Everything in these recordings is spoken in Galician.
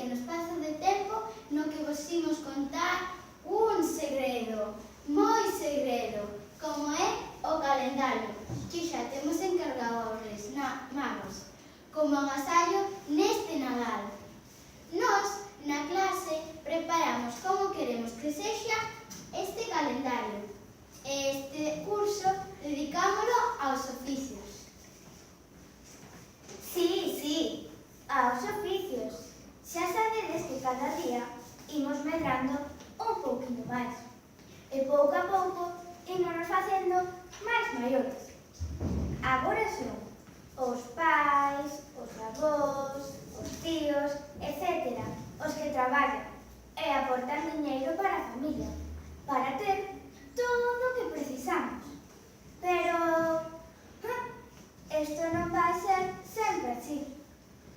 pequeno espazo de tempo no que vos imos contar un segredo, moi segredo, como é o calendario, que xa temos encargado aos Reis Magos, como agasallo neste Nadal. Nós, na clase, preparamos como queremos que sexa este calendario. Este curso dedicámolo aos oficios. Sí, aos oficios. Xa sabedes que cada día imos medrando un pouquinho máis. E pouco a pouco imos facendo máis maiores. Agora son os pais, os avós, os tíos, etc. os que traballan e aportan diñeiro para a familia, para ter todo o que precisamos. Pero isto non vai ser sempre así.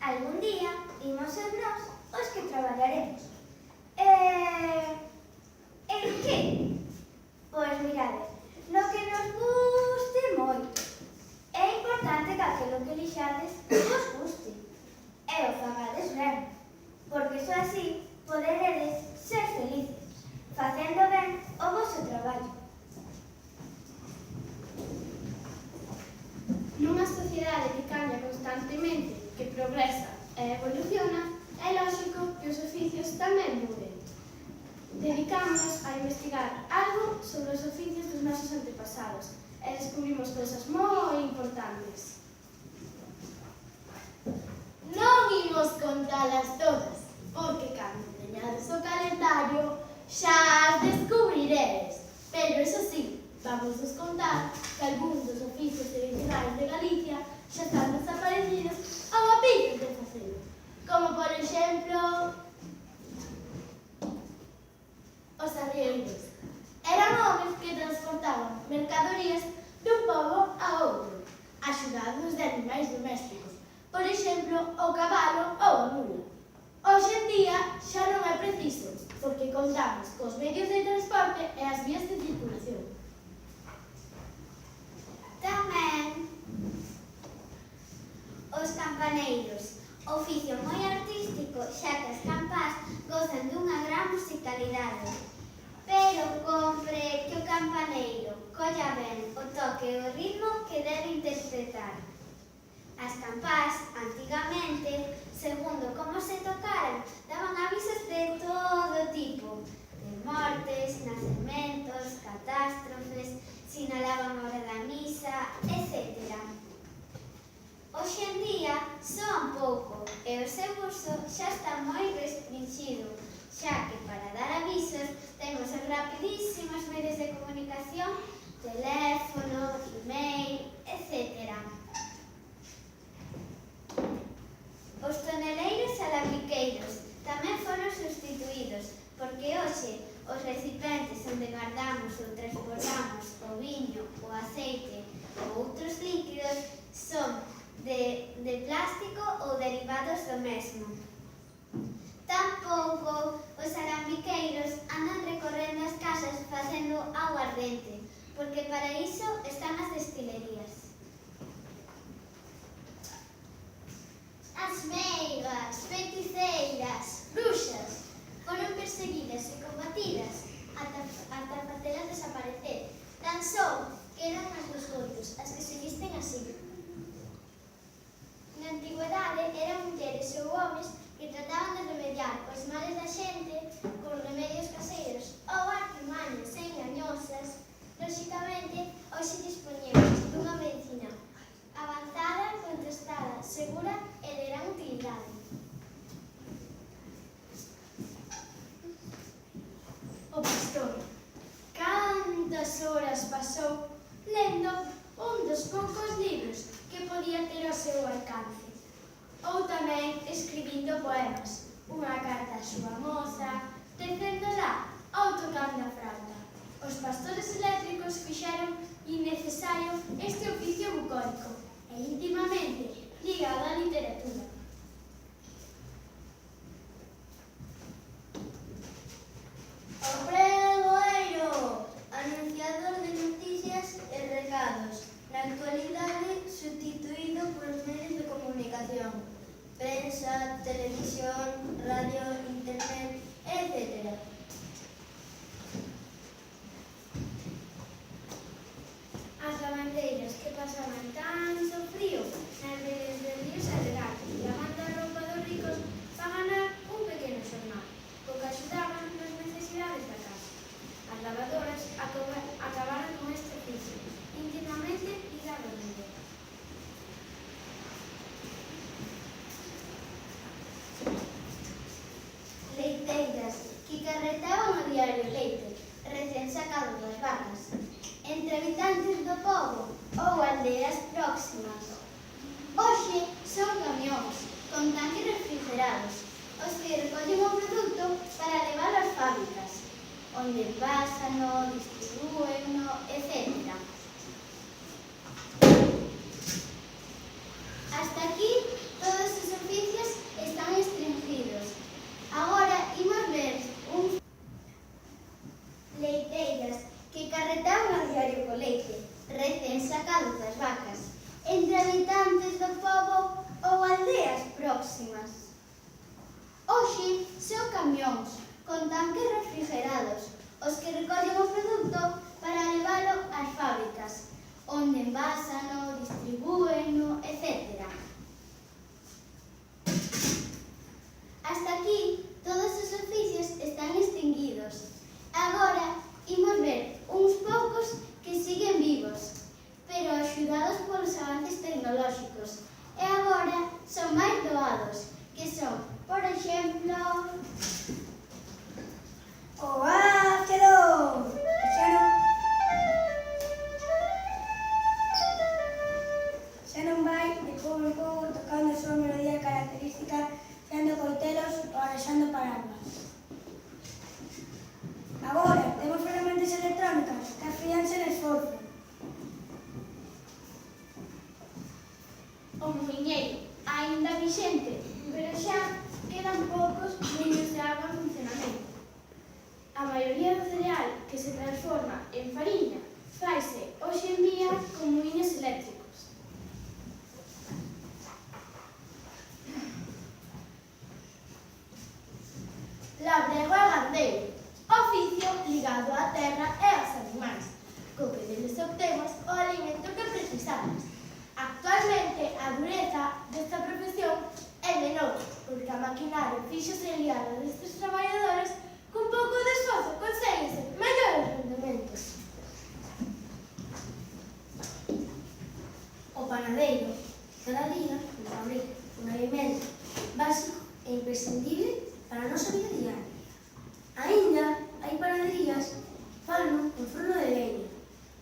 Algún día imos ser nós os que traballaremos. En que? Pois mirade, no que nos guste moito. É importante que aquilo que elixades vos guste e o fagades ben, porque só así poderedes ser felices, facendo ben o vosso traballo. Nunha sociedade que cambia constantemente, que progresa e evoluciona, é lógico que os oficios tamén muden. Dedicámonos a investigar algo sobre os oficios dos nosos antepasados e descubrimos cousas moi importantes. Non imos contalas todas, porque cando teñades o calendario xa as descubriredes. Pero, eso sí, vamos vos contar que algúns dos oficios tradicionais de Galicia xa están desaparecidos ou a piques de facelo. Como, por exemplo, os arrieiros. Eran homes que transportaban mercadorías dun pobo a outro, axudados de animais domésticos, por exemplo, o cabalo ou a mula. Hoxe en día xa non é preciso, porque contamos cos medios de transporte e as vías de circulación. Tamén os campaneiros, oficio moi artístico, xa que as campás gozan dunha gran musicalidade. Pero compre que o campaneiro colla ben o toque e o ritmo que debe interpretar. As campás, antigamente, segundo como se tocaran, daban avisos de todo tipo, de mortes, nacementos, catástrofes, sinalaban a hora da misa, etc. Hoxe en día soan pouco e o seu uso xa está moi restringido, xa que para dar avisos temos os rapidísimos medios de comunicación, teléfono, email, etc. Os toneleiros e alambiqueiros tamén foron sustituídos, porque hoxe os recipientes onde guardamos ou transportamos o viño, o aceite ou outros líquidos son de plástico ou derivados do mesmo. Tampouco os alambiqueiros andan recorrendo as casas facendo aguardente, porque para iso están as destilerías. As meigas, feiticeiras, bruxas foron perseguidas e combatidas ata facelas desaparecer. Tan só quedan as dos goitos, as que se visten así. Na antigüedade eran mulleres ou homes que trataban de remediar os males da xente con remedios caseiros ou artimañas engañosas. Lóxicamente, hoxe dispoñemos dunha medicina avanzada, contrastada, segura e de gran utilidade. O pastor, cantas horas pasou lendo un dos poucos libros que podía ter ao seu alcance, ou tamén escribindo poemas, unha carta á súa moza, tecéndola ou tocando a frauta. Os pastores eléctricos fixeron innecesario este oficio bucólico e íntimamente ligado á literatura. O pregoeiro, anunciador de noticias e recados, na actualidade substituído polos medios de comunicación. prensa, televisión, radio, internet, etc. As lavandeiras que pasaban tanto frío nas redes de ríos a regar, lavando a roupa dos ricos para ganar un pequeno xornal, co que axudaban nas necesidades da casa. As lavadoras acabaron con este oficio, íntimamente ligado ao mundo. Leiteiras que carretaban a diario leite, recén sacado das vacas, entre habitantes do pobo ou aldeas próximas. Hoxe son camións con tanques refrigerados os que recollen o produto para levar ás fábricas, onde envásano, distribúeno, etc. Hasta aquí todos os oficios están extinguidos. Agora imos ver uns leiteiras que carretaban a diario co leite, recén sacados das vacas, entre habitantes do pobo ou aldeas próximas. Hoxe son camións con tanques refrigerados os que recollen o produto para levalo ás fábricas, onde envásano, distribúeno, etc. Hasta aquí todos os oficios están extinguidos. Agora imos ver uns poucos que siguen vivos, pero axudados polos avances tecnolóxicos, e agora son máis doados, que son, por exemplo, o ácido. Xa non vai de público tocando a súa melodía característica, dando coitelos ou arexando paraguas. Agora temos ferramentas electrónicas que afianzan esforzo. O muiñeiro, aínda vixente, pero xa quedan poucos muiños de agua en funcionamento. A maioría do cereal que se transforma en fariña faise hoxe en día con muiños eléctricos. Labrego e gandeiro, oficio ligado á terra e aos animais, co que deles obtemos o alimento que precisamos. Actualmente, a dureza desta profesión é menor, porque a maquinaria fíxose liar a destes traballadores con pouco de esforzo conseguense mellores rendementos. O panadeiro, cada día, fabrica un alimento básico e imprescindible para a nosa vida diaria. Aínda hai panaderías que fan con forno de leña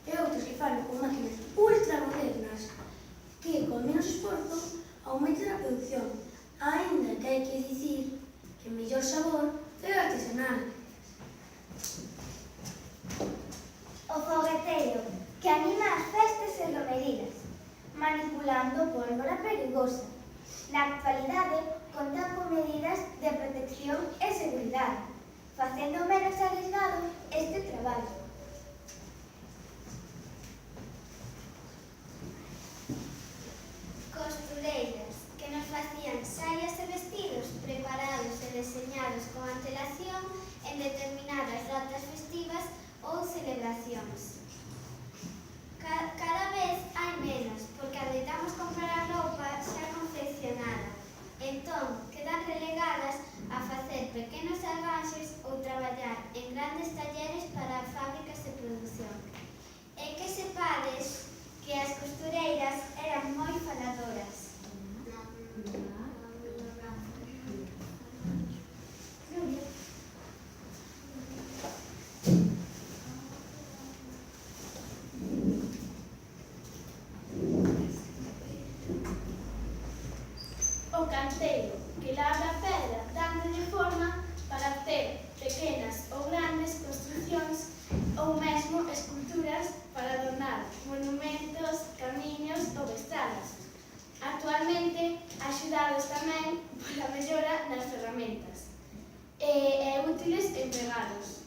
e outras que fan con máquinas ultramodernas que, con menos esforzo, aumentan a produción. Aínda que hai que dicir que o mellor sabor é o artesanal. o fogueteiro, que anima as festas e romerías, manipulando pólvora perigosa. Na actualidade, conta con medidas de protección e seguridade, facendo menos arriesgado este traballo. Costureiras, que nos facían saias e vestidos preparados e deseñados con antelación en determinadas datas festivas ou celebracións. Cada vez hai menos, porque adoitamos comprar a roupa xa confeccionada. Entón, quedan relegadas a facer pequenos arranxes ou traballar en grandes talleres para fábricas de produción. E que sepades que as costureiras eran moi faladoras. O canteiro, que labra a pedra dándolle forma para ter pequenas ou grandes construcións ou mesmo esculturas para adornar monumentos, camiños ou estradas. Actualmente, axudados tamén pola mellora nas ferramentas e útiles empregados.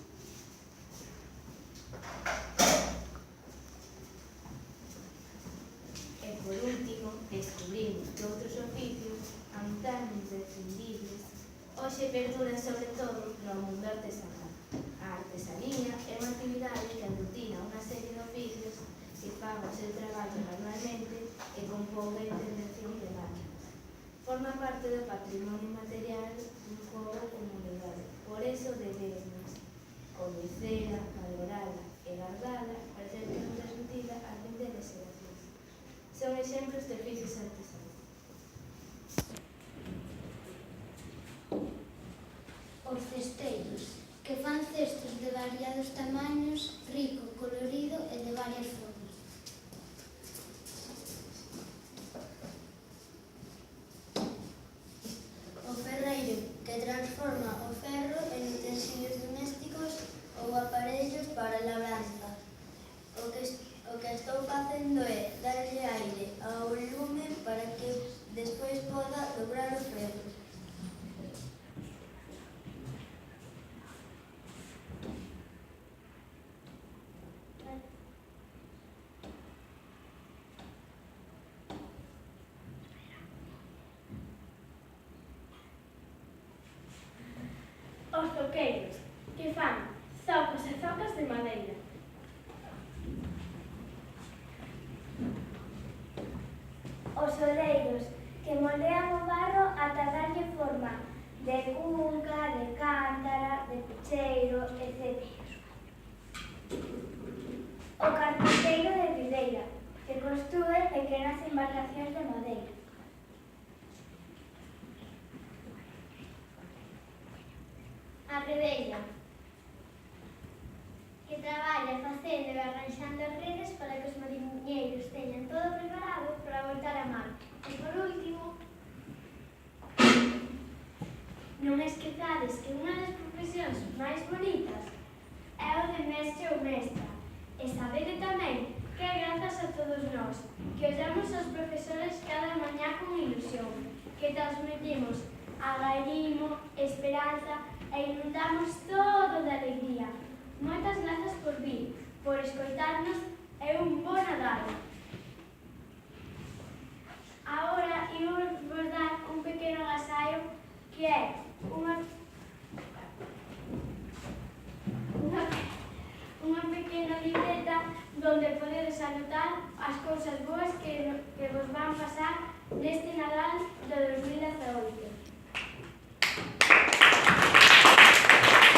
E por último, descubrimos que outros oficios han tan imprescindibles, hoxe perduran sobre todo no mundo artesanal. A artesanía é unha actividade que aglutina unha serie de oficios que fan o seu traballo manualmente e con pouca intervención de máquinas. Forma parte do patrimonio material dun pobo ou comunidade. Por eso debemos coñecela, valorala e guardala para ser transmitida ás vindeiras xeracións. Son exemplos de oficios artesanais. Os cesteiros, que fan cestos de variados tamaños, rico, colorido e de varias formas. O ferreiro, que transforma o ferro en utensilios domésticos ou aparellos para a labranza. O que estou facendo é darlle aire ao lume para que despois poda dobrar o ferro. Os zoqueiros, que fan zocos e zocas de madeira. Os oleiros, que moldean o barro ata darlle forma de cunca, de cántara, de pecheiro, etc. O carpinteiro de videira, que construe pequenas embarcacións de madeira. A rebella, que traballa facendo e arranxando as redes para que os mariñeiros teñan todo preparado para voltar a mar. E por último, non esquezades que unha das profesións máis bonitas é o de mestre ou mestra. E sabede tamén que é grazas a todos nós, que ollamos aos profesores cada mañá con ilusión, que transmitimos agarimo, esperanza e inundamos todo de alegría. Moitas grazas por vir, por escoitarnos e un bo Nadal. Agora imos vos dar un pequeno agasallo que é unha pequena libreta donde podedes anotar as cousas boas que vos van pasar neste Nadal de 2018.